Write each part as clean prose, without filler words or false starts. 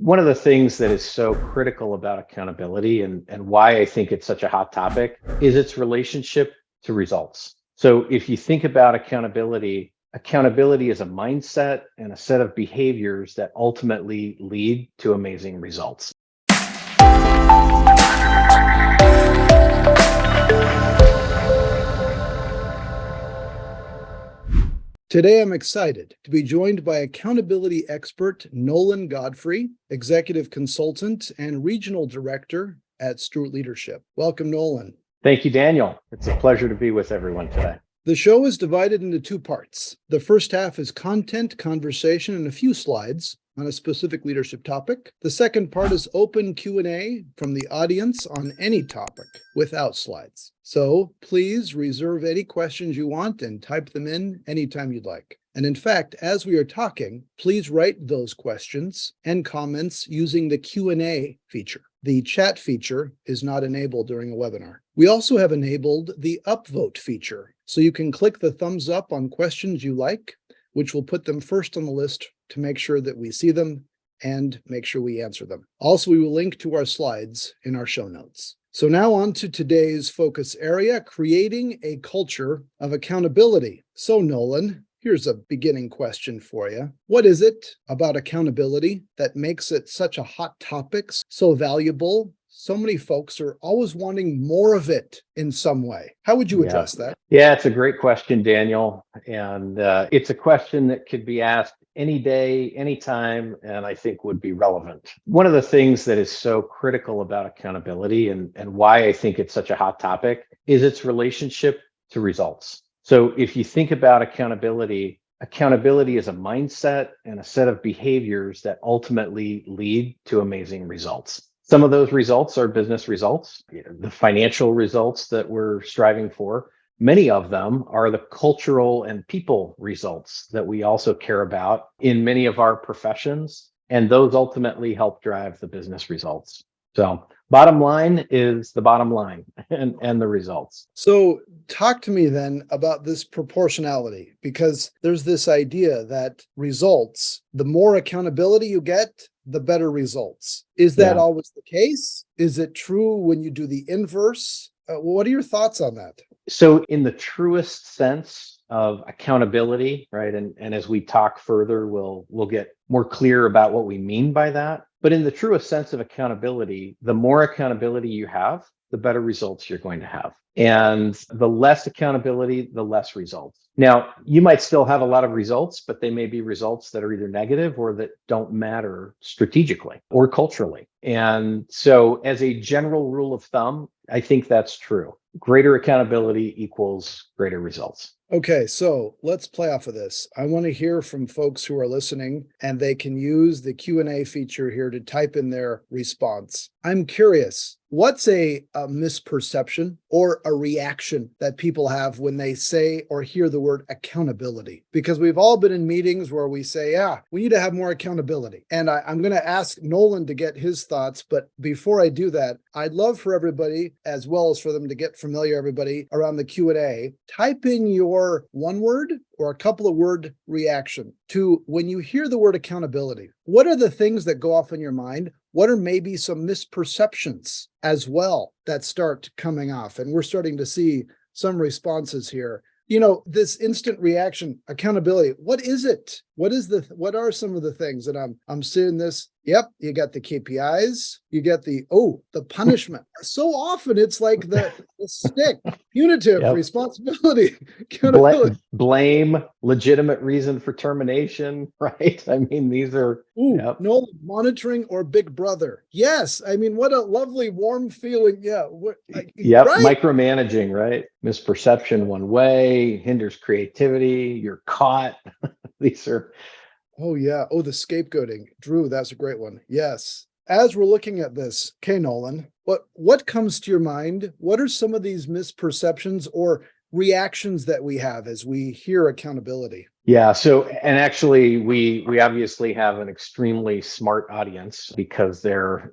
One of the things that is so critical about accountability and why I think it's such a hot topic is its relationship to results. So if you think about accountability, accountability is a mindset and a set of behaviors that ultimately lead to amazing results. Today, I'm excited to be joined by accountability expert Nolan Godfrey, executive consultant and regional director at Stewart Leadership. Welcome, Nolan. Thank you, Daniel. It's a pleasure to be with everyone today. The show is divided into two parts. The first half is content, conversation, and a few slides on a specific leadership topic. The second part is open Q&A from the audience on any topic without slides. So please reserve any questions you want and type them in anytime you'd like. And in fact, as we are talking, please write those questions and comments using the Q&A feature. The chat feature is not enabled during a webinar. We also have enabled the upvote feature, so you can click the thumbs up on questions you like, which will put them first on the list to make sure that we see them and make sure we answer them. Also, we will link to our slides in our show notes. So now on to today's focus area, creating a culture of accountability. So Nolan, here's a beginning question for you. What is it about accountability that makes it such a hot topic, so valuable? So many folks are always wanting more of it in some way. How would you address that? Yeah, it's a great question, Daniel. And it's a question that could be asked any day, anytime, and I think would be relevant. One of the things that is so critical about accountability and why I think it's such a hot topic is its relationship to results. So if you think about accountability, accountability is a mindset and a set of behaviors that ultimately lead to amazing results. Some of those results are business results, the financial results that we're striving for. Many of them are the cultural and people results that we also care about in many of our professions, and those ultimately help drive the business results. So bottom line is the bottom line and the results. So talk to me then about this proportionality, because there's this idea that results, the more accountability you get, the better results. Is that always the case? Is it true when you do the inverse? What are your thoughts on that? So in the truest sense of accountability, right? And as we talk further, we'll get more clear about what we mean by that. But in the truest sense of accountability, the more accountability you have, the better results you're going to have. And the less accountability, the less results. Now, you might still have a lot of results, but they may be results that are either negative or that don't matter strategically or culturally. And so as a general rule of thumb, I think that's true. Greater accountability equals greater results. Okay, so let's play off of this. I want to hear from folks who are listening, and they can use the Q&A feature here to type in their response. I'm curious, what's a misperception or a reaction that people have when they say or hear the word accountability? Because we've all been in meetings where we say, yeah, we need to have more accountability. And I'm going to ask Nolan to get his thoughts. But before I do that, I'd love for everybody, as well as for them to get familiar, everybody around the Q&A, type in your one word or a couple of word reaction to when you hear the word accountability. What are the things that go off in your mind? What are maybe some misperceptions as well that start coming off? And we're starting to see some responses here. You know, this instant reaction, accountability, what is it? What are some of the things that I'm seeing this? Yep, you got the KPIs, you get the punishment. So often it's like the stick, punitive responsibility, accountability. Blame, legitimate reason for termination, right? I mean, these are no monitoring or big brother. Yes, I mean, what a lovely warm feeling. Yeah. Right? Micromanaging, right? Misperception one way, hinders creativity, you're caught. These are the scapegoating. Drew, that's a great one. Yes. As we're looking at this, Nolan, what comes to your mind? What are some of these misperceptions or reactions that we have as we hear accountability? Yeah. So, and actually, we obviously have an extremely smart audience because they're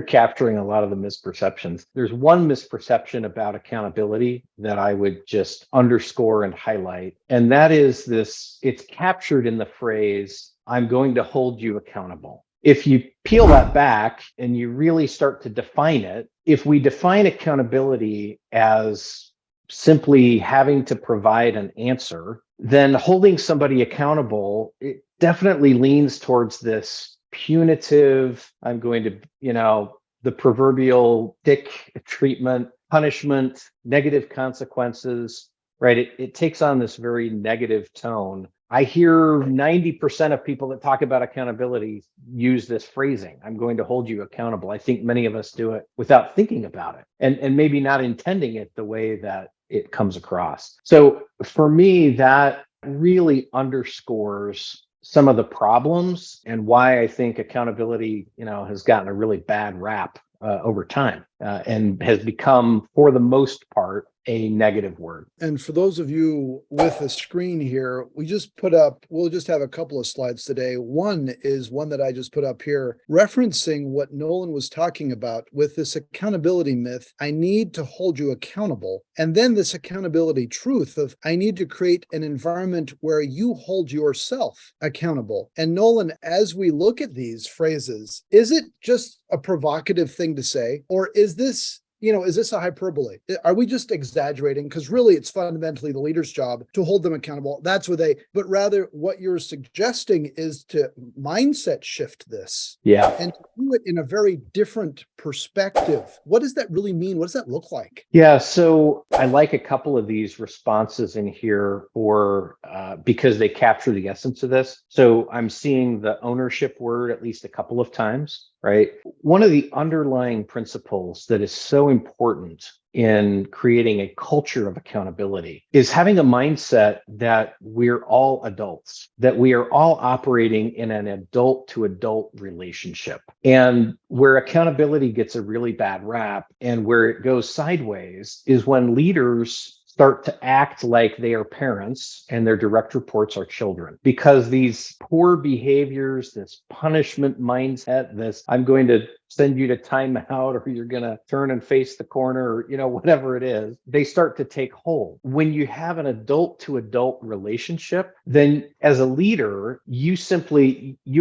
capturing a lot of the misperceptions. There's one misperception about accountability that I would just underscore and highlight, and that is this: it's captured in the phrase, "I'm going to hold you accountable." if you peel that back and you really start to define it, if we define accountability as simply having to provide an answer, then holding somebody accountable, it definitely leans towards this punitive, I'm going to, the proverbial dick treatment, punishment, negative consequences, right? It takes on this very negative tone. I hear 90% of people that talk about accountability use this phrasing. I'm going to hold you accountable. I think many of us do it without thinking about it and maybe not intending it the way that it comes across. So for me, that really underscores some of the problems and why I think accountability, has gotten a really bad rap over time and has become, for the most part, a negative word. And for those of you with a screen here, we'll just have a couple of slides today. One is one that I just put up here, referencing what Nolan was talking about with this accountability myth. I need to hold you accountable. And then this accountability truth of I need to create an environment where you hold yourself accountable. And Nolan, as we look at these phrases, is it just a provocative thing to say, or is this a hyperbole? Are we just exaggerating? Because really, it's fundamentally the leader's job to hold them accountable. That's what but rather what you're suggesting is to mindset shift this. Yeah. And to do it in a very different perspective. What does that really mean? What does that look like? Yeah. So I like a couple of these responses in here because they capture the essence of this. So I'm seeing the ownership word at least a couple of times, right? One of the underlying principles that is so important in creating a culture of accountability is having a mindset that we're all adults, that we are all operating in an adult to adult relationship. And where accountability gets a really bad rap and where it goes sideways is when leaders start to act like they are parents and their direct reports are children, because these poor behaviors, this punishment mindset, this I'm going to send you to timeout or you're going to turn and face the corner or, whatever it is, they start to take hold. When you have an adult to adult relationship, then as a leader, you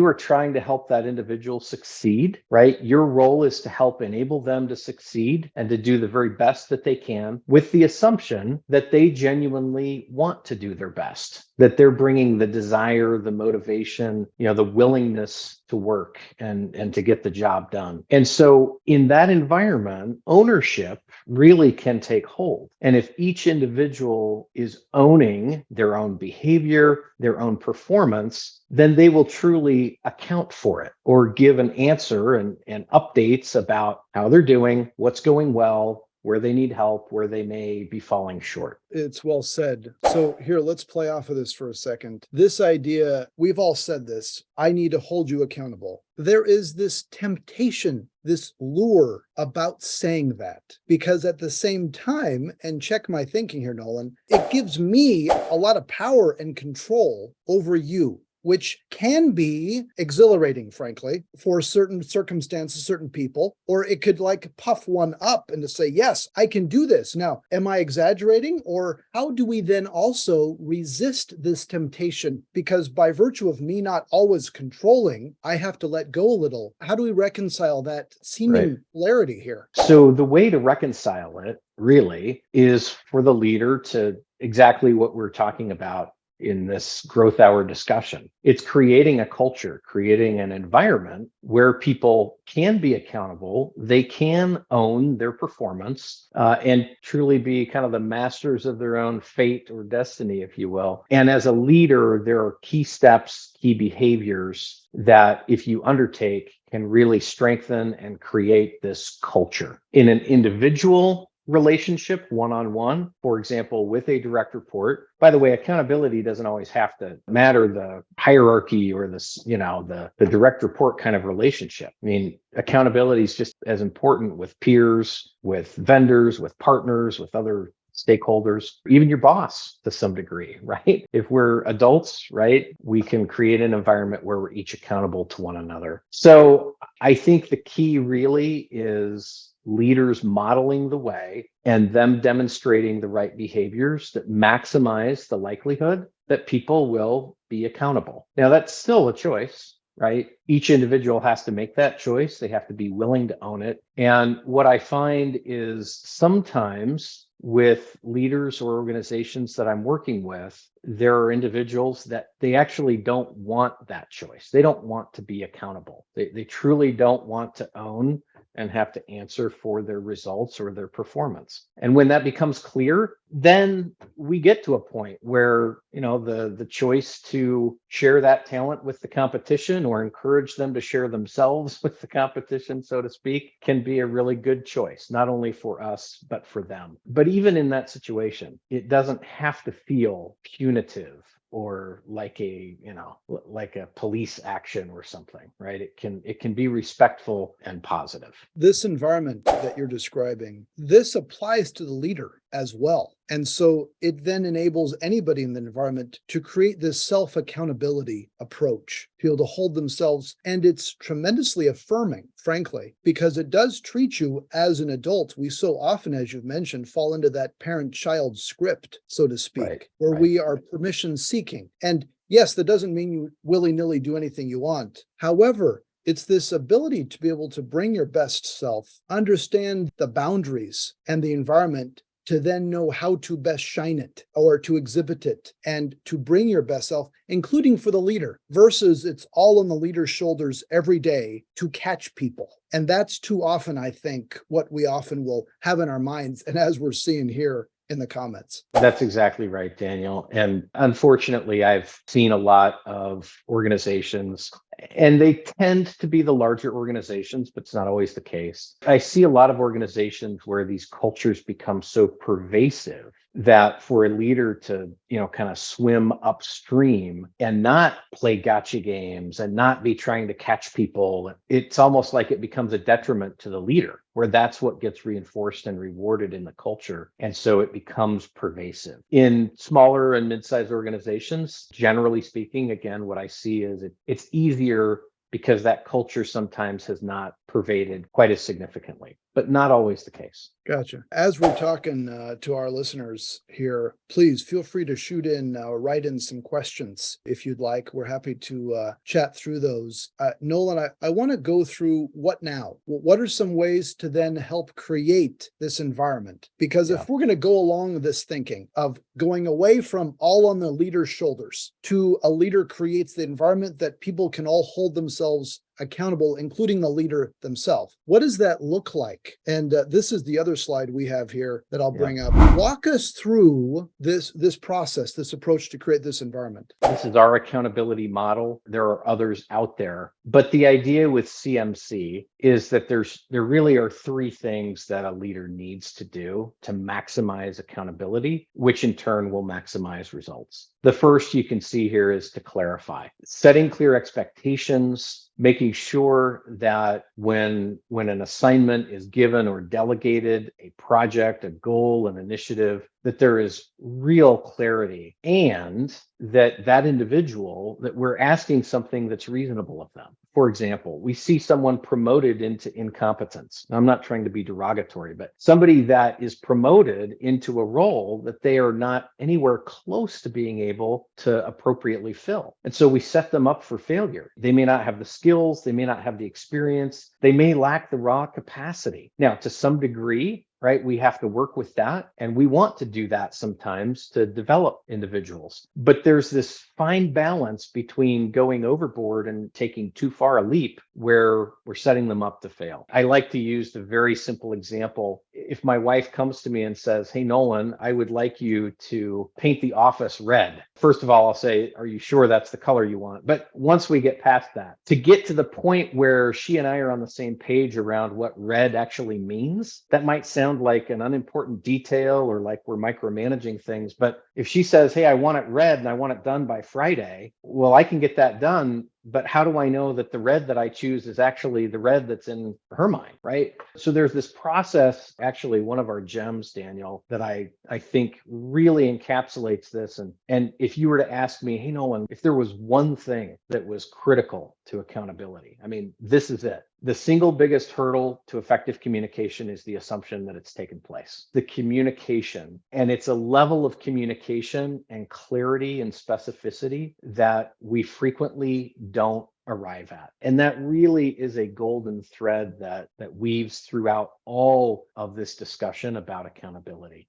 are trying to help that individual succeed, right? Your role is to help enable them to succeed and to do the very best that they can, with the assumption that they genuinely want to do their best, that they're bringing the desire, the motivation, the willingness to work and to get the job done. And so in that environment, ownership really can take hold. And if each individual is owning their own behavior, their own performance, then they will truly account for it or give an answer and updates about how they're doing, what's going well, where they need help, where they may be falling short. It's well said. So here, let's play off of this for a second. This idea, we've all said this, I need to hold you accountable. There is this temptation, this lure about saying that, because at the same time, and check my thinking here, Nolan, it gives me a lot of power and control over you, which can be exhilarating, frankly, for certain circumstances, certain people, or it could puff one up and to say, yes, I can do this. Now, am I exaggerating? Or how do we then also resist this temptation? Because by virtue of me not always controlling, I have to let go a little. How do we reconcile that seeming polarity here? So the way to reconcile it really is for the leader to exactly what we're talking about in this growth hour discussion. It's creating a culture, creating an environment where people can be accountable, they can own their performance, and truly be kind of the masters of their own fate or destiny, if you will. And as a leader, there are key steps, key behaviors that if you undertake can really strengthen and create this culture. In an individual relationship, one-on-one, for example, with a direct report. By the way, accountability doesn't always have to matter the hierarchy or the direct report kind of relationship. I mean, accountability is just as important with peers, with vendors, with partners, with other stakeholders, even your boss to some degree, right? If we're adults, right, we can create an environment where we're each accountable to one another. So I think the key really is leaders modeling the way and them demonstrating the right behaviors that maximize the likelihood that people will be accountable. Now, that's still a choice. right? Each individual has to make that choice. They have to be willing to own it. And what I find is sometimes with leaders or organizations that I'm working with, there are individuals that they actually don't want that choice. They don't want to be accountable. They truly don't want to own and have to answer for their results or their performance. And when that becomes clear, then we get to a point where, the choice to share that talent with the competition or encourage them to share themselves with the competition, so to speak, can be a really good choice, not only for us, but for them. But even in that situation, it doesn't have to feel punitive or like a police action or something, right? It can be respectful and positive. This environment that you're describing, this applies to the leader as well. And so it then enables anybody in the environment to create this self-accountability approach, to be able to hold themselves. And it's tremendously affirming, frankly, because it does treat you as an adult. We so often, as you've mentioned, fall into that parent-child script, so to speak, Right, where right. we are permission seeking. And yes, that doesn't mean you willy-nilly do anything you want. However, it's this ability to be able to bring your best self, understand the boundaries and the environment, to then know how to best shine it or to exhibit it and to bring your best self, including for the leader, versus it's all on the leader's shoulders every day to catch people. And that's too often, I think, what we often will have in our minds. And as we're seeing here in the comments. That's exactly right, Daniel. And unfortunately, I've seen a lot of organizations, and they tend to be the larger organizations, but it's not always the case. I see a lot of organizations where these cultures become so pervasive that for a leader to, kind of swim upstream and not play gotcha games and not be trying to catch people, it's almost like it becomes a detriment to the leader, where that's what gets reinforced and rewarded in the culture. And so it becomes pervasive. In smaller and mid-sized organizations, generally speaking, again, what I see is it's easier because that culture sometimes has not pervaded quite as significantly, but not always the case. Gotcha. As we're talking to our listeners here, please feel free to shoot in, write in some questions if you'd like. We're happy to chat through those. Nolan, I want to go through what now? What are some ways to then help create this environment? Because if we're going to go along this thinking of going away from all on the leader's shoulders to a leader creates the environment that people can all hold themselves accountable, including the leader themselves. What does that look like? And this is the other slide we have here that I'll bring up. Walk us through this process, this approach to create this environment. This is our accountability model. There are others out there, but the idea with CMC is that there really are three things that a leader needs to do to maximize accountability, which in turn will maximize results. The first you can see here is to clarify, setting clear expectations, making sure that when an assignment is given or delegated, a project, a goal, an initiative, that there is real clarity, and that individual, that we're asking something that's reasonable of them. For example, we see someone promoted into incompetence. Now, I'm not trying to be derogatory, but somebody that is promoted into a role that they are not anywhere close to being able to appropriately fill. And so we set them up for failure. They may not have the skills, they may not have the experience, they may lack the raw capacity. Now, to some degree, right, we have to work with that, and we want to do that sometimes to develop individuals. But there's this fine balance between going overboard and taking too far a leap where we're setting them up to fail. I like to use the very simple example. If my wife comes to me and says, "Hey, Nolan, I would like you to paint the office red." First of all, I'll say, "Are you sure that's the color you want?" But once we get past that, to get to the point where she and I are on the same page around what red actually means, that might sound like an unimportant detail or like we're micromanaging things. But if she says, "Hey, I want it red and I want it done by Friday," well, I can get that done. But how do I know that the red that I choose is actually the red that's in her mind, right? So there's this process, actually one of our gems, Daniel, that I think really encapsulates this. And if you were to ask me, "Hey, Nolan, if there was one thing that was critical to accountability, I mean, this is it. The single biggest hurdle to effective communication is the assumption that it's taken place. The communication, and it's a level of communication and clarity and specificity that we frequently don't arrive at. And that really is a golden thread that weaves throughout all of this discussion about accountability.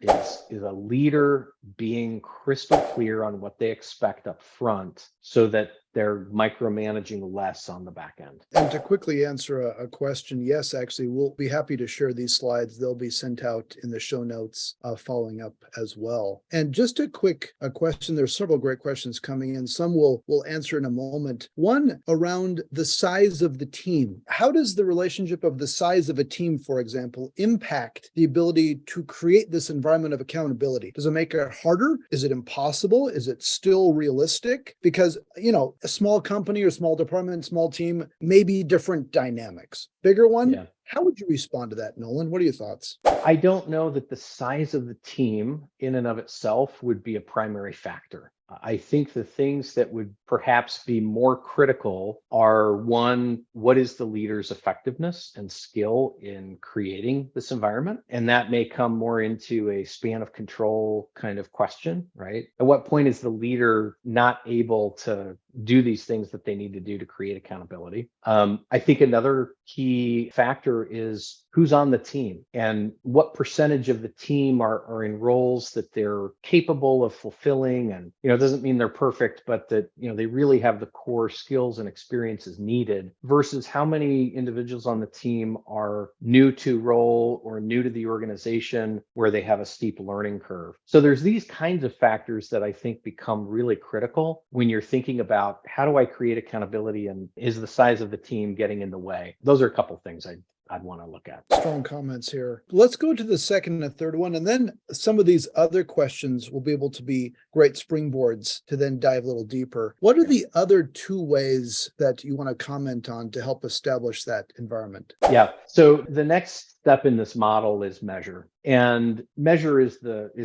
Is a leader being crystal clear on what they expect up front so that they're micromanaging less on the back end. And to quickly answer a question, yes, actually, we'll be happy to share these slides. They'll be sent out in the show notes following up as well. And just a question, there's several great questions coming in. Some we'll answer in a moment. One around the size of the team. How does the relationship of the size of a team, for example, impact the ability to create this environment of accountability? Does it make it harder? Is it impossible? Is it still realistic? Because, a small company or small department, small team, maybe different dynamics. Bigger one, Yeah. How would you respond to that, Nolan? What are your thoughts? I don't know that the size of the team in and of itself would be a primary factor. I think the things that would perhaps be more critical are, one, what is the leader's effectiveness and skill in creating this environment? And that may come more into a span of control kind of question, right? At what point is the leader not able to do these things that they need to do to create accountability? I think another key factor is who's on the team and what percentage of the team are in roles that they're capable of fulfilling. And, it doesn't mean they're perfect, but that, they really have the core skills and experiences needed versus how many individuals on the team are new to role or new to the organization where they have a steep learning curve. So there's these kinds of factors that I think become really critical when you're thinking about how do I create accountability and is the size of the team getting in the way? Those are a couple things I'd want to look at. Strong comments here. Let's go to the second and third one, and then some of these other questions will be able to be great springboards to then dive a little deeper. What are the other two ways that you want to comment on to help establish that environment? Yeah. So the next step in this model is measure. And measure is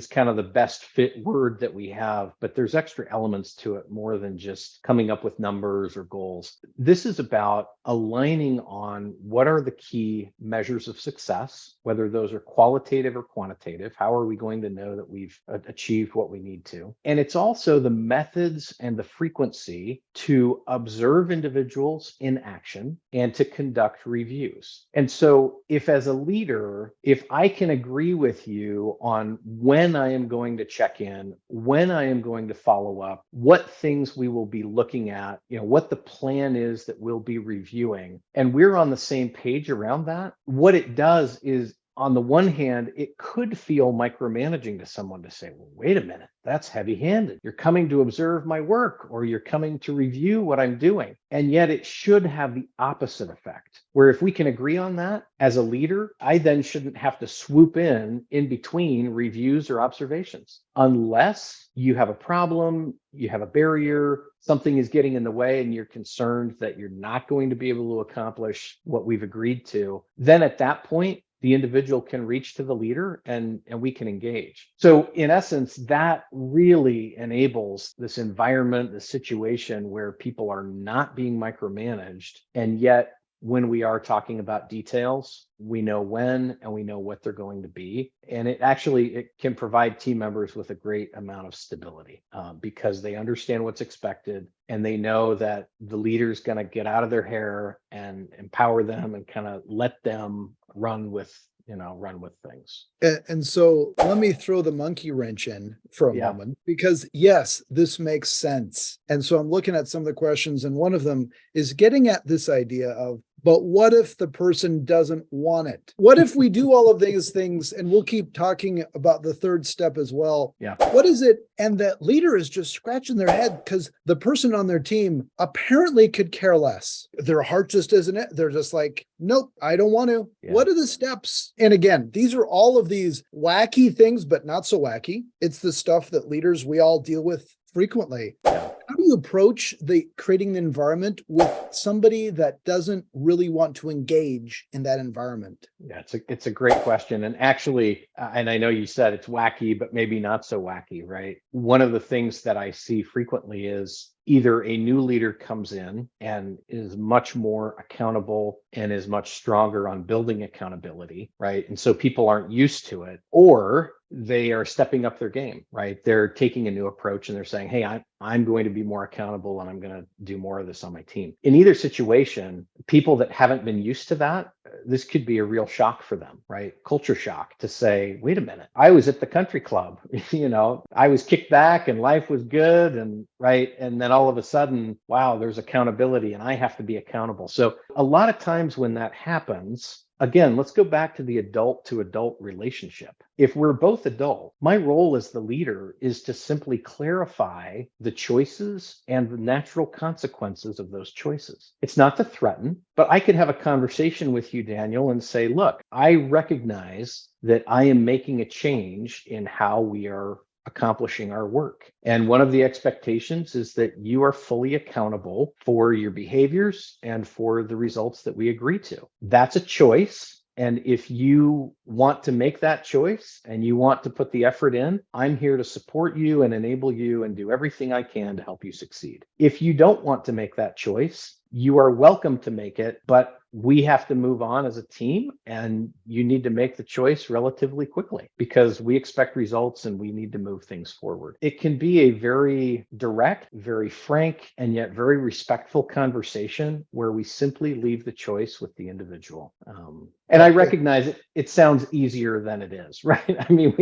kind of the best fit word that we have, but there's extra elements to it more than just coming up with numbers or goals. This is about aligning on what are the key measures of success, whether those are qualitative or quantitative. How are we going to know that we've achieved what we need to? And it's also the methods and the frequency to observe individuals in action and to conduct reviews. And so if as a leader, if I can agree with you on when I am going to check in, when I am going to follow up, what things we will be looking at, what the plan is that we'll be reviewing, and we're on the same page around that, what it does is, on the one hand, it could feel micromanaging to someone to say, well, wait a minute, that's heavy-handed. You're coming to observe my work or you're coming to review what I'm doing. And yet it should have the opposite effect, where if we can agree on that as a leader, I then shouldn't have to swoop in between reviews or observations, unless you have a problem, you have a barrier, something is getting in the way and you're concerned that you're not going to be able to accomplish what we've agreed to. Then at that point, the individual can reach to the leader and we can engage. So in essence, that really enables this environment, the situation where people are not being micromanaged. And yet when we are talking about details, we know when and we know what they're going to be. And it can provide team members with a great amount of stability because they understand what's expected and they know that the leader's going to get out of their hair and empower them and kind of let them run with things. And so let me throw the monkey wrench in for a moment, because yes, this makes sense. And so I'm looking at some of the questions, and one of them is getting at this idea of, but what if the person doesn't want it? What if we do all of these things, and we'll keep talking about the third step as well. Yeah. What is it? And that leader is just scratching their head because the person on their team apparently could care less. Their heart just isn't it. They're just like, nope, I don't want to. Yeah. What are the steps? And again, these are all of these wacky things, but not so wacky. It's the stuff that leaders, we all deal with frequently. Yeah. How do you approach creating the environment with somebody that doesn't really want to engage in that environment? Yeah, it's a great question. And actually, and I know you said it's wacky, but maybe not so wacky, right? One of the things that I see frequently is either a new leader comes in and is much more accountable and is much stronger on building accountability, right? And so people aren't used to it, or they are stepping up their game, right? They're taking a new approach and they're saying, hey, I'm going to be more accountable and I'm going to do more of this on my team. In either situation, people that haven't been used to that, this could be a real shock for them, right? Culture shock to say, wait a minute, I was at the country club, I was kicked back and life was good and right. And then all of a sudden, wow, there's accountability and I have to be accountable. So a lot of times when that happens, again, let's go back to the adult to adult relationship. If we're both adult, my role as the leader is to simply clarify the choices and the natural consequences of those choices. It's not to threaten, but I could have a conversation with you, Daniel, and say, look, I recognize that I am making a change in how we are accomplishing our work. And one of the expectations is that you are fully accountable for your behaviors and for the results that we agree to. That's a choice. And if you want to make that choice and you want to put the effort in, I'm here to support you and enable you and do everything I can to help you succeed. If you don't want to make that choice, you are welcome to make it, but we have to move on as a team and you need to make the choice relatively quickly because we expect results and we need to move things forward. It can be a very direct, very frank, and yet very respectful conversation where we simply leave the choice with the individual. And I recognize it sounds easier than it is, right? I mean,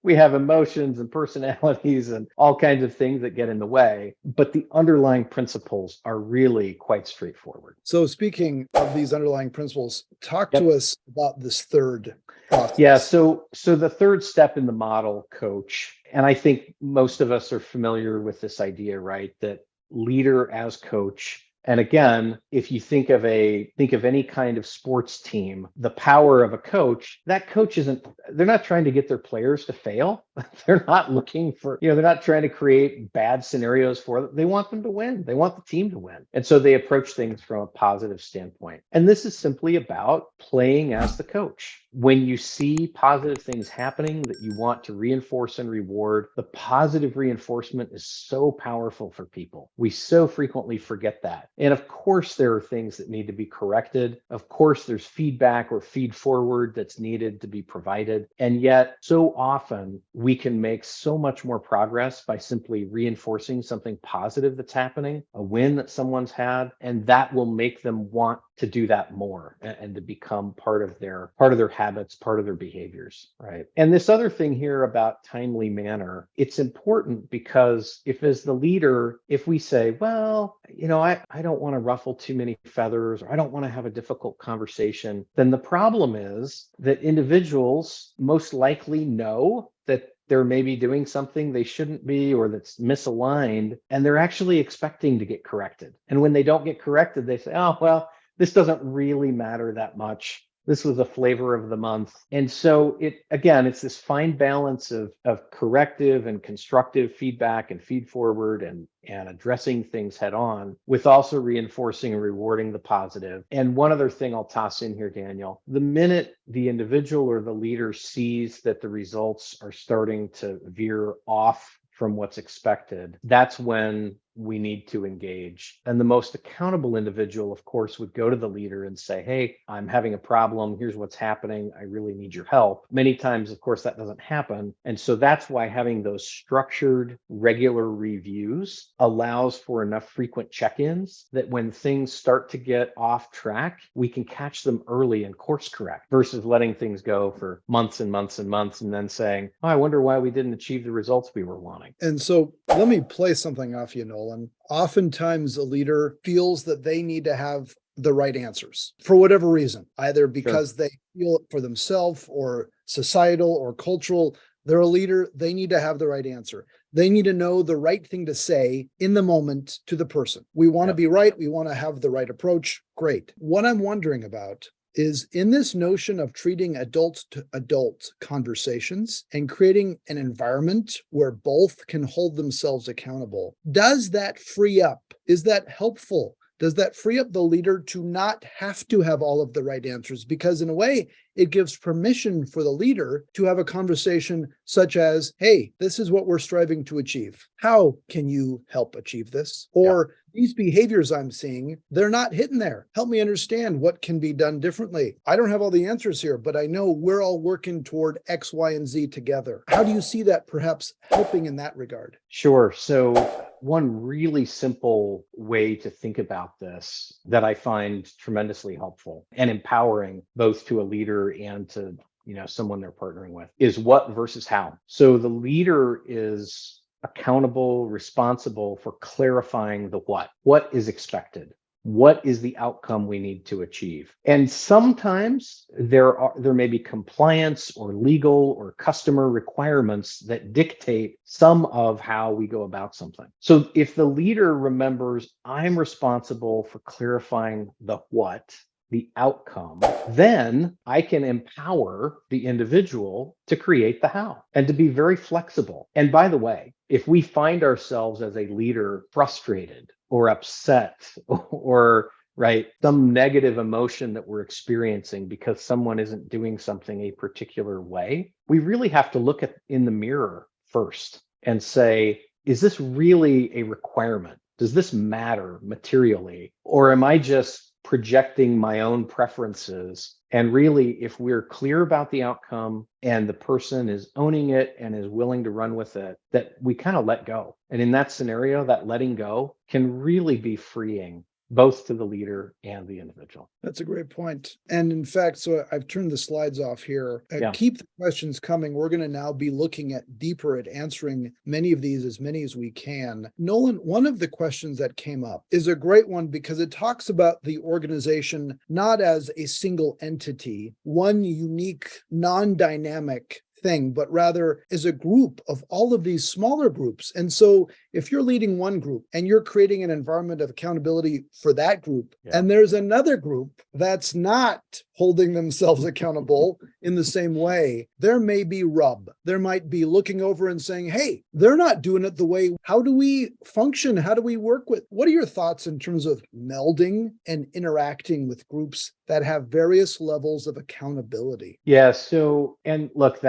we have emotions and personalities and all kinds of things that get in the way, but the underlying principles are really quite straightforward. So speaking of these underlying principles, talk to us about this third process. Yeah, so the third step in the model, coach, and I think most of us are familiar with this idea, right? That leader as coach. And again, if you think of any kind of sports team, the power of a coach, that coach they're not trying to get their players to fail. They're not looking for, they're not trying to create bad scenarios for them. They want them to win. They want the team to win. And so they approach things from a positive standpoint. And this is simply about playing as the coach. When you see positive things happening that you want to reinforce and reward, the positive reinforcement is so powerful for people. We so frequently forget that. And of course, there are things that need to be corrected. Of course, there's feedback or feed forward that's needed to be provided. And yet, so often, we can make so much more progress by simply reinforcing something positive that's happening, a win that someone's had, and that will make them want to do that more and to become part of their habits, part of their behaviors, right? And this other thing here about timely manner, it's important because if as the leader, if we say, well, I don't want to ruffle too many feathers, or I don't want to have a difficult conversation, then the problem is that individuals most likely know that they're maybe doing something they shouldn't be or that's misaligned, and they're actually expecting to get corrected. And when they don't get corrected, they say, oh, well, this doesn't really matter that much. This was a flavor of the month. And so it's this fine balance of corrective and constructive feedback and feed forward and addressing things head on with also reinforcing and rewarding the positive. And one other thing I'll toss in here, Daniel, the minute the individual or the leader sees that the results are starting to veer off from what's expected, that's when we need to engage. And the most accountable individual, of course, would go to the leader and say, hey, I'm having a problem. Here's what's happening. I really need your help. Many times, of course, that doesn't happen. And so that's why having those structured, regular reviews allows for enough frequent check-ins that when things start to get off track, we can catch them early and course correct versus letting things go for months and months and months and then saying, oh, I wonder why we didn't achieve the results we were wanting. And so let me play something off you, Nolan. Oftentimes a leader feels that they need to have the right answers for whatever reason, either because they feel it for themselves or societal or cultural. They're a leader. They need to have the right answer. They need to know the right thing to say in the moment to the person. We want to be right. We want to have the right approach. Great. What I'm wondering about is in this notion of treating adult to adult conversations and creating an environment where both can hold themselves accountable, does that free up? Is that helpful does that free up the leader to not have to have all of the right answers? Because in a way, it gives permission for the leader to have a conversation such as, hey, this is what we're striving to achieve. How can you help achieve this? Or these behaviors I'm seeing, they're not hitting there. Help me understand what can be done differently. I don't have all the answers here, but I know we're all working toward X, Y, and Z together. How do you see that perhaps helping in that regard? Sure. So one really simple way to think about this that I find tremendously helpful and empowering both to a leader and to someone they're partnering with is what versus how. So the leader is accountable, responsible for clarifying the what is expected. What is the outcome we need to achieve? And sometimes there may be compliance or legal or customer requirements that dictate some of how we go about something. So if the leader remembers, I'm responsible for clarifying the what, the outcome, then I can empower the individual to create the how and to be very flexible. And by the way, if we find ourselves as a leader frustrated or upset or some negative emotion that we're experiencing because someone isn't doing something a particular way, we really have to look in the mirror first and say, is this really a requirement? Does this matter materially? Or am I just projecting my own preferences? And really, if we're clear about the outcome and the person is owning it and is willing to run with it, that we kind of let go. And in that scenario, that letting go can really be freeing, both to the leader and the individual. That's a great point. And in fact, so I've turned the slides off here. Keep the questions coming. We're going to now be looking deeper at answering many of these, as many as we can. Nolan, one of the questions that came up is a great one because it talks about the organization not as a single entity, one unique, non-dynamic thing, but rather as a group of all of these smaller groups. And so if you're leading one group and you're creating an environment of accountability for that group, and there's another group that's not holding themselves accountable in the same way, there may be rub. There might be looking over and saying, hey, they're not doing it the way. How do we function? How do we work with? What are your thoughts in terms of melding and interacting with groups that have various levels of accountability? Yeah. So, and look,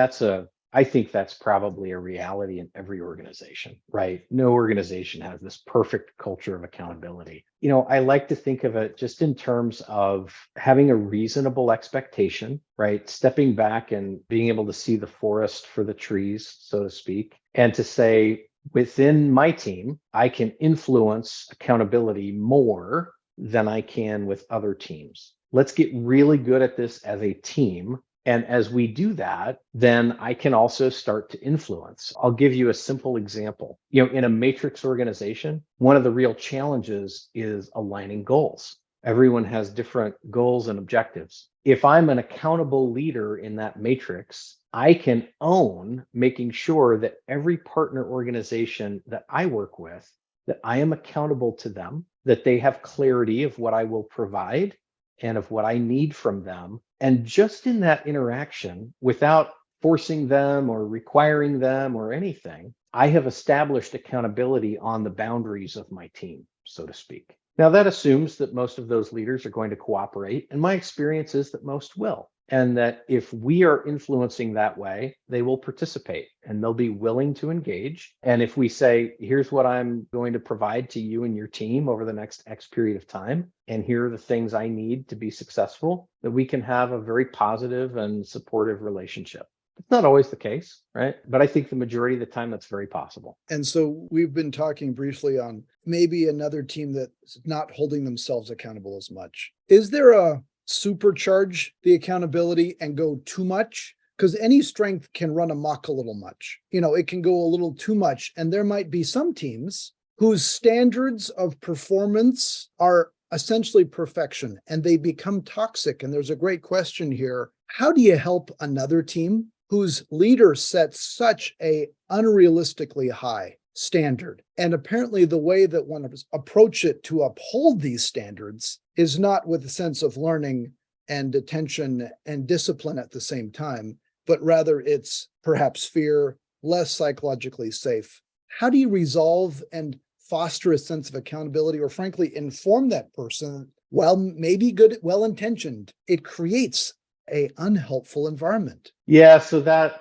I think that's probably a reality in every organization, right? No organization has this perfect culture of accountability. I like to think of it just in terms of having a reasonable expectation, right? Stepping back and being able to see the forest for the trees, so to speak, and to say, within my team, I can influence accountability more than I can with other teams. Let's get really good at this as a team. And as we do that, then I can also start to influence. I'll give you a simple example. In a matrix organization, one of the real challenges is aligning goals. Everyone has different goals and objectives. If I'm an accountable leader in that matrix, I can own making sure that every partner organization that I work with, that I am accountable to them, that they have clarity of what I will provide and of what I need from them. And just in that interaction, without forcing them or requiring them or anything, I have established accountability on the boundaries of my team, so to speak. Now, that assumes that most of those leaders are going to cooperate. And my experience is that most will. And that if we are influencing that way, they will participate and they'll be willing to engage. And if we say, here's what I'm going to provide to you and your team over the next X period of time, and here are the things I need to be successful, that we can have a very positive and supportive relationship. It's not always the case, right? But I think the majority of the time that's very possible. And so we've been talking briefly on maybe another team that's not holding themselves accountable as much. Is there a supercharge the accountability and go too much? Because any strength can run amok a little much. It can go a little too much. And there might be some teams whose standards of performance are essentially perfection and they become toxic. And there's a great question here. How do you help another team whose leader sets such a unrealistically high standard? And apparently the way that one approach it to uphold these standards is not with a sense of learning and attention and discipline at the same time, but rather it's perhaps fear, less psychologically safe. How do you resolve and foster a sense of accountability or frankly inform that person, while maybe good, well-intentioned, it creates a unhelpful environment. Yeah, so that's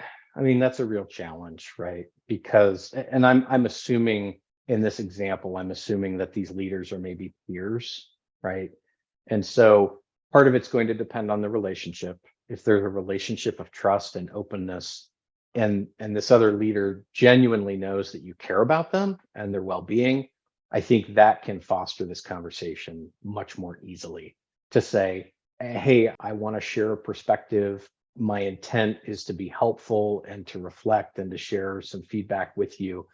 a real challenge, right? Because, and I'm assuming in this example, I'm assuming that these leaders are maybe peers, right? And so part of it's going to depend on the relationship. If there's a relationship of trust and openness, and this other leader genuinely knows that you care about them and their well-being, I think that can foster this conversation much more easily to say, hey, I want to share a perspective. My intent is to be helpful and to reflect and to share some feedback with you,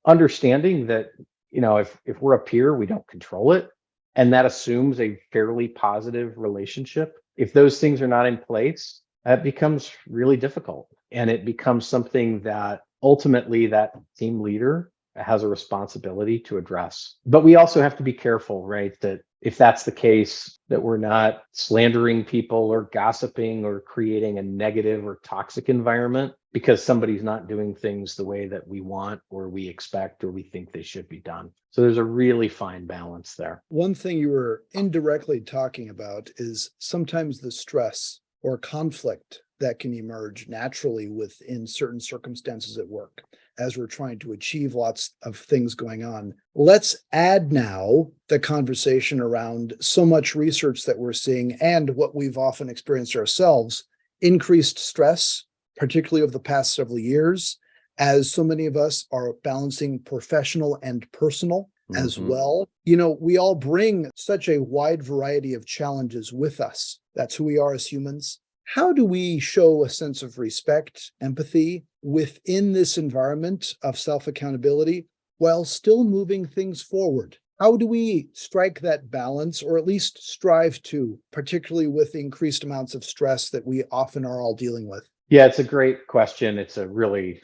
understanding that, if we're a peer, we don't control it. And that assumes a fairly positive relationship. If those things are not in place, that becomes really difficult. And it becomes something that ultimately that team leader has a responsibility to address. But we also have to be careful, right? That if that's the case, that we're not slandering people or gossiping or creating a negative or toxic environment because somebody's not doing things the way that we want or we expect or we think they should be done. So there's a really fine balance there. One thing you were indirectly talking about is sometimes the stress or conflict that can emerge naturally within certain circumstances at work as we're trying to achieve lots of things going on. Let's add now the conversation around so much research that we're seeing and what we've often experienced ourselves, increased stress, particularly over the past several years, as so many of us are balancing professional and personal as well. We all bring such a wide variety of challenges with us. That's who we are as humans. How do we show a sense of respect, empathy within this environment of self-accountability while still moving things forward? How do we strike that balance, or at least strive to, particularly with increased amounts of stress that we often are all dealing with? Yeah, it's a great question. It's a really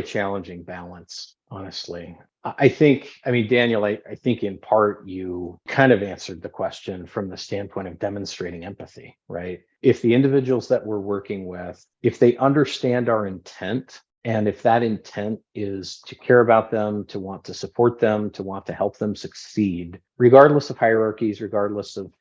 challenging balance, honestly. Daniel, I think in part you kind of answered the question from the standpoint of demonstrating empathy, right? If the individuals that we're working with, if they understand our intent, and if that intent is to care about them, to want to support them, to want to help them succeed, regardless of hierarchies, regardless of,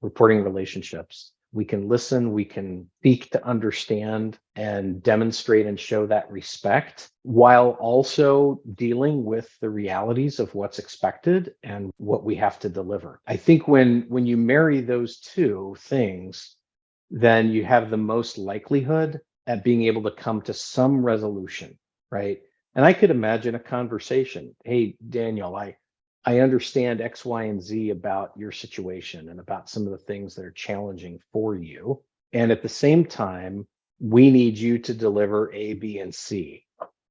reporting relationships, we can listen, we can seek to understand and demonstrate and show that respect while also dealing with the realities of what's expected and what we have to deliver. I think when you marry those two things, then you have the most likelihood at being able to come to some resolution, right? And I could imagine a conversation. Hey, Daniel, I understand X, Y, and Z about your situation and about some of the things that are challenging for you. And at the same time, we need you to deliver A, B, and C.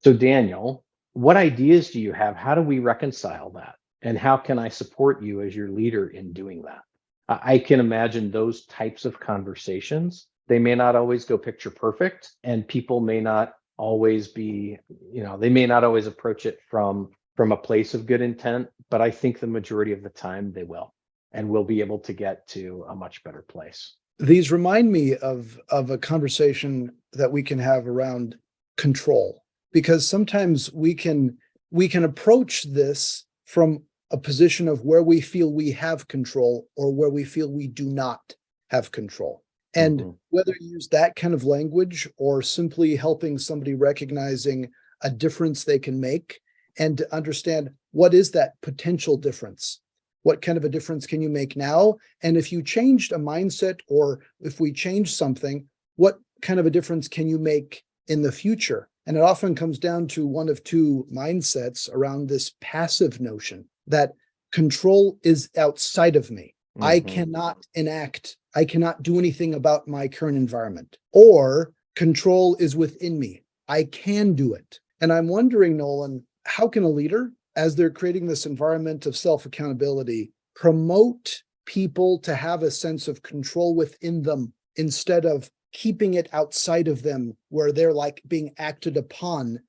So Daniel, what ideas do you have? How do we reconcile that? And how can I support you as your leader in doing that? I can imagine those types of conversations. They may not always go picture perfect, and people may not always be, they may not always approach it from a place of good intent, but I think the majority of the time they will, and we'll be able to get to a much better place. These remind me of a conversation that we can have around control, because sometimes we can approach this from a position of where we feel we have control or where we feel we do not have control. And whether you use that kind of language or simply helping somebody recognizing a difference they can make and to understand what is that potential difference? What kind of a difference can you make now? And if you changed a mindset, or if we change something, what kind of a difference can you make in the future? And it often comes down to one of two mindsets around this passive notion that control is outside of me. I cannot enact, I cannot do anything about my current environment. Or control is within me. I can do it. And I'm wondering, Nolan, how can a leader, as they're creating this environment of self-accountability, promote people to have a sense of control within them instead of keeping it outside of them where they're like being acted upon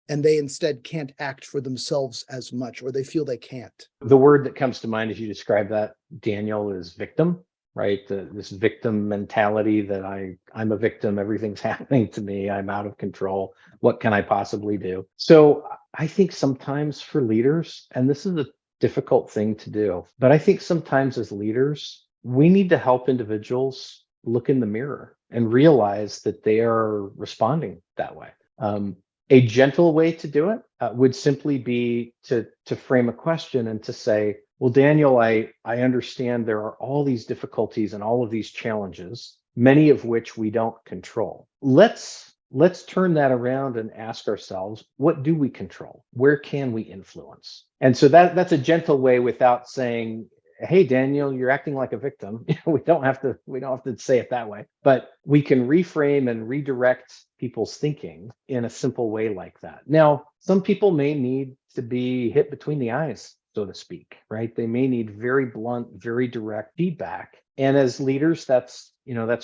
and they instead can't act for themselves as much, or they feel they can't? The word that comes to mind as you describe that, Daniel, is victim, right? This victim mentality that I'm a victim, everything's happening to me, I'm out of control. What can I possibly do? So I think sometimes for leaders, and this is difficult thing to do. But I think sometimes as leaders, we need to help individuals look in the mirror and realize that they are responding that way. A gentle way to do it would simply be to frame a question and to say, well, Daniel, I understand there are all these difficulties and all of these challenges, many of which we don't control. Let's turn that around and ask ourselves, what do we control? Where can we influence? And so that's a gentle way without saying, hey, Daniel, you're acting like a victim. We don't have to say it that way, but we can reframe and redirect people's thinking in a simple way like that. Now, some people may need to be hit between the eyes, so to speak, right? They may need very blunt, very direct feedback. And as leaders, that's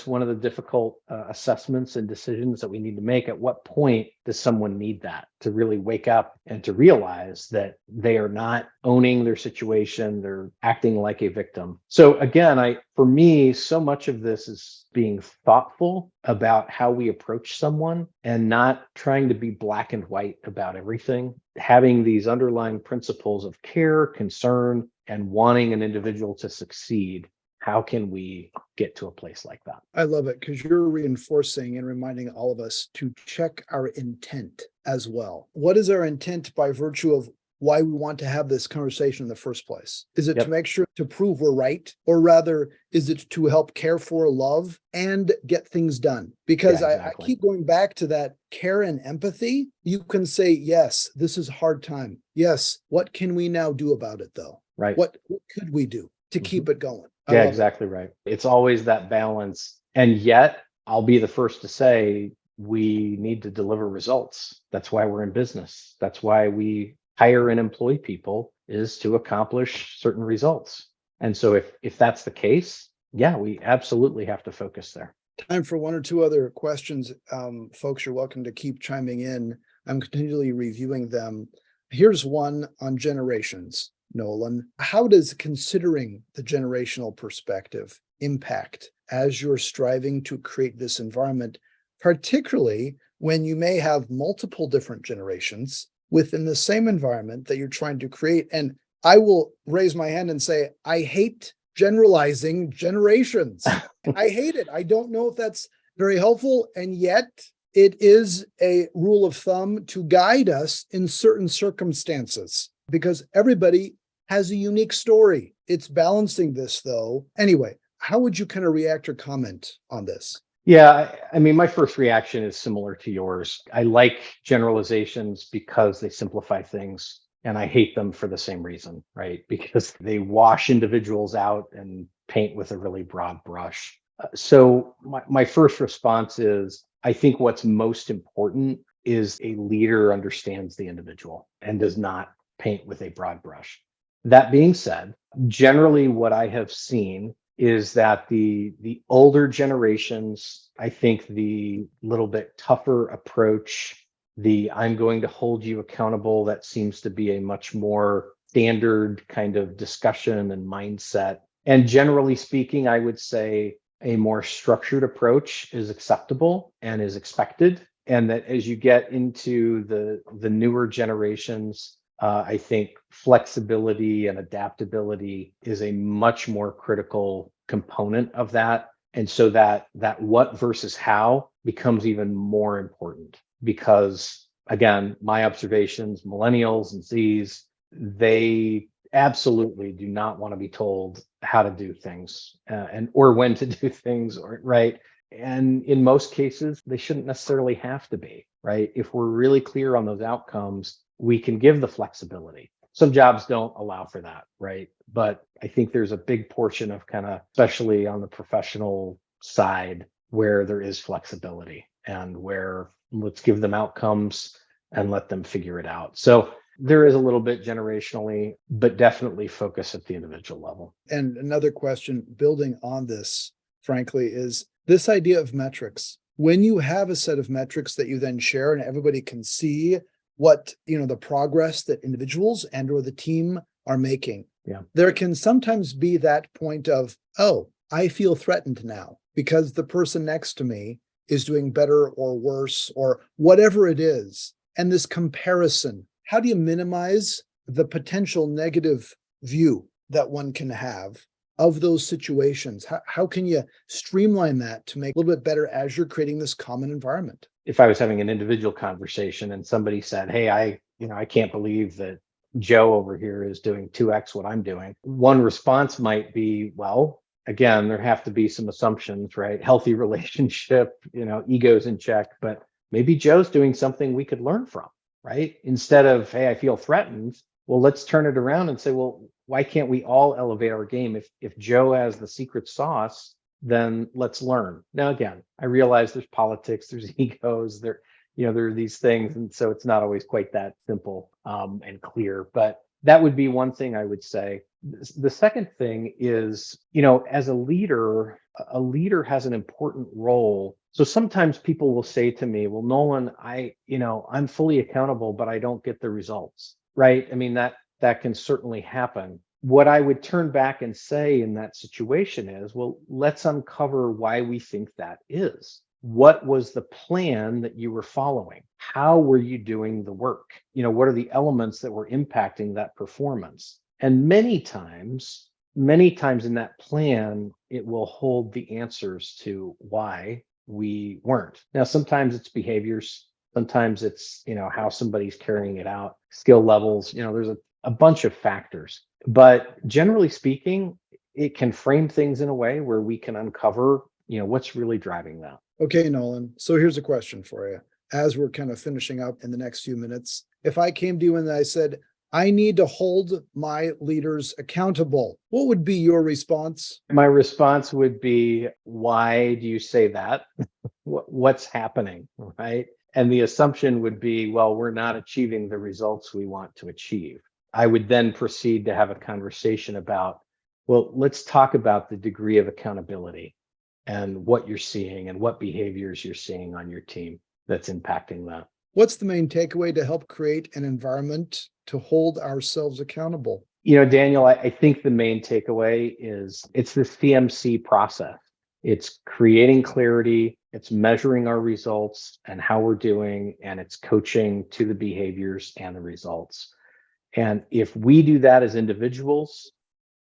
one of the difficult assessments and decisions that we need to make. At what point does someone need that to really wake up and to realize that they are not owning their situation, they're acting like a victim? So again, for me, so much of this is being thoughtful about how we approach someone and not trying to be black and white about everything, having these underlying principles of care, concern, and wanting an individual to succeed. How can we get to a place like that? I love it because you're reinforcing and reminding all of us to check our intent as well. What is our intent by virtue of why we want to have this conversation in the first place? Is it to make sure to prove we're right? Or rather, is it to help care for, love, and get things done? Because I keep going back to that care and empathy. You can say, yes, this is a hard time. Yes, what can we now do about it though? Right. What could we do to keep it going? Yeah, exactly right. It's always that balance. And yet, I'll be the first to say we need to deliver results. That's why we're in business. That's why we hire and employ people, is to accomplish certain results. And so if that's the case, yeah, we absolutely have to focus there. Time for one or two other questions. Folks, you're welcome to keep chiming in. I'm continually reviewing them. Here's one on generations. Nolan, how does considering the generational perspective impact as you're striving to create this environment, particularly when you may have multiple different generations within the same environment that you're trying to create? And I will raise my hand and say, I hate generalizing generations. I hate it. I don't know if that's very helpful. And yet it is a rule of thumb to guide us in certain circumstances, because everybody has a unique story. It's balancing this though. Anyway, how would you kind of react or comment on this? Yeah, I mean, my first reaction is similar to yours. I like generalizations because they simplify things, and I hate them for the same reason, right? Because they wash individuals out and paint with a really broad brush. So my first response is, I think what's most important is a leader understands the individual and does not paint with a broad brush. That being said, generally what I have seen is that the older generations, I think the little bit tougher approach, the I'm going to hold you accountable, that seems to be a much more standard kind of discussion and mindset. And generally speaking, I would say a more structured approach is acceptable and is expected. And that as you get into the newer generations, I think flexibility and adaptability is a much more critical component of that. And so that what versus how becomes even more important, because again, my observations, millennials and Zs, they absolutely do not want to be told how to do things or when to do things, or right. And in most cases, they shouldn't necessarily have to be, right? If we're really clear on those outcomes, we can give the flexibility. Some jobs don't allow for that, right? But I think there's a big portion of kind of, especially on the professional side, where there is flexibility and where let's give them outcomes and let them figure it out. So there is a little bit generationally, but definitely focus at the individual level. And another question building on this, frankly, is this idea of metrics. When you have a set of metrics that you then share and everybody can see what, the progress that individuals and or the team are making. Yeah. There can sometimes be that point of, oh, I feel threatened now because the person next to me is doing better or worse or whatever it is. And this comparison, how do you minimize the potential negative view that one can have of those situations? How can you streamline that to make it a little bit better as you're creating this common environment? If I was having an individual conversation and somebody said, "Hey, I can't believe that Joe over here is doing 2x what I'm doing," one response might be, well, again, there have to be some assumptions, right? Healthy relationship, egos in check, but maybe Joe's doing something we could learn from, right? Instead of, "Hey, I feel threatened," well, let's turn it around and say, well, why can't we all elevate our game? If Joe has the secret sauce, then let's learn. Now, again, I realize there's politics, there's egos, there are these things, and so it's not always quite that simple and clear. But that would be one thing I would say. The second thing is, as a leader has an important role. So sometimes people will say to me, "Well, Nolan, I'm fully accountable, but I don't get the results." Right? I mean, that can certainly happen. What I would turn back and say in that situation is, well, let's uncover why we think that is. What was the plan that you were following? How were you doing the work? What are the elements that were impacting that performance? And many times in that plan, it will hold the answers to why we weren't. Now, sometimes it's behaviors. Sometimes it's, how somebody's carrying it out, skill levels, there's a bunch of factors. But generally speaking, it can frame things in a way where we can uncover, what's really driving that. Okay, Nolan. So here's a question for you. As we're kind of finishing up in the next few minutes, if I came to you and I said, I need to hold my leaders accountable, what would be your response? My response would be, why do you say that? What's happening, right? And the assumption would be, well, we're not achieving the results we want to achieve. I would then proceed to have a conversation about, well, let's talk about the degree of accountability and what you're seeing and what behaviors you're seeing on your team that's impacting that. What's the main takeaway to help create an environment to hold ourselves accountable? Daniel, I think the main takeaway is it's the CMC process. It's creating clarity, it's measuring our results and how we're doing, and it's coaching to the behaviors and the results. And if we do that as individuals,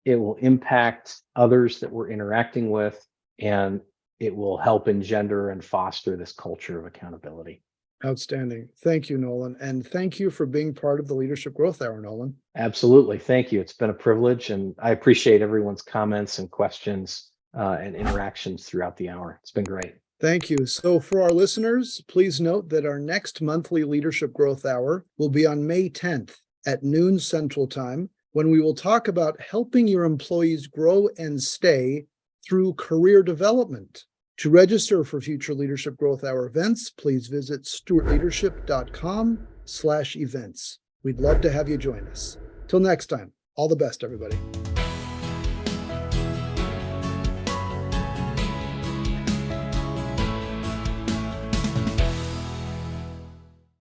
it will impact others that we're interacting with, and it will help engender and foster this culture of accountability. Outstanding. Thank you, Nolan. And thank you for being part of the Leadership Growth Hour, Nolan. Absolutely. Thank you. It's been a privilege, and I appreciate everyone's comments and questions and interactions throughout the hour. It's been great. Thank you. So for our listeners, please note that our next monthly Leadership Growth Hour will be on May 10th at noon Central Time, when we will talk about helping your employees grow and stay through career development. To register for future Leadership Growth Hour events, please visit stewartleadership.com/events. We'd love to have you join us. Till next time, all the best, everybody.